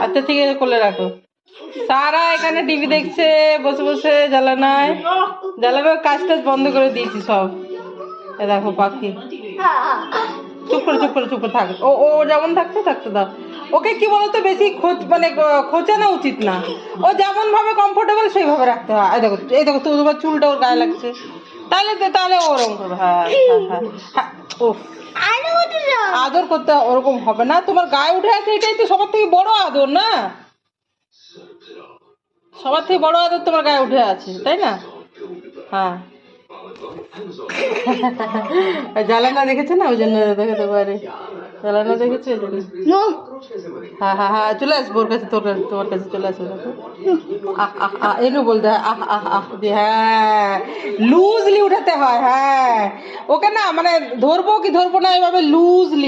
আচ্ছা ঠিক আছে, কোলে রাখো। সারা এখানে টিভি দেখছে বসে বসে, জ্বালানায় কাজ টাজ বন্ধ করে দিয়েছি সব। এ দেখো পাখি, চুপ করে থাক। ও ও যেমন থাকছে থাকতে দাও। ওকে কি বলতো, বেশি খোঁচানো উচিত না। ও যেমন ভাবে কমফোর্টেবল সেইভাবে রাখতে হয়। এই দেখো তোমার চুলটা ওর গায়ে লাগছে, তাহলে ওরকম করবে। হ্যাঁ হ্যাঁ হ্যাঁ হ্যাঁ। ও আদর করতে ওরকম হবে না, তোমার গায়ে উঠে আছে, এটাই তো সবার থেকে বড় আদর না? সবার থেকে বড় আদর তোমার গায়ে উঠে আছে, তাই না? হ্যাঁ। জ্বালানা দেখেছে না, ওই জন্য দেখাতে পারে। জ্বালানা দেখেছে ওই জন্য। হ্যাঁ হ্যাঁ হ্যাঁ, চলে আসবো ওর কাছে, তোমার কাছে চলে আসবো। দেখো আহ আহ আহ এনু বলতে হয়, আহ আহ আহ দিয়ে। হ্যাঁ, লুজলি উঠাতে হয়। হ্যাঁ, ওকে না মানে ধরবো কি ধরবো না, এভাবে লুজলি।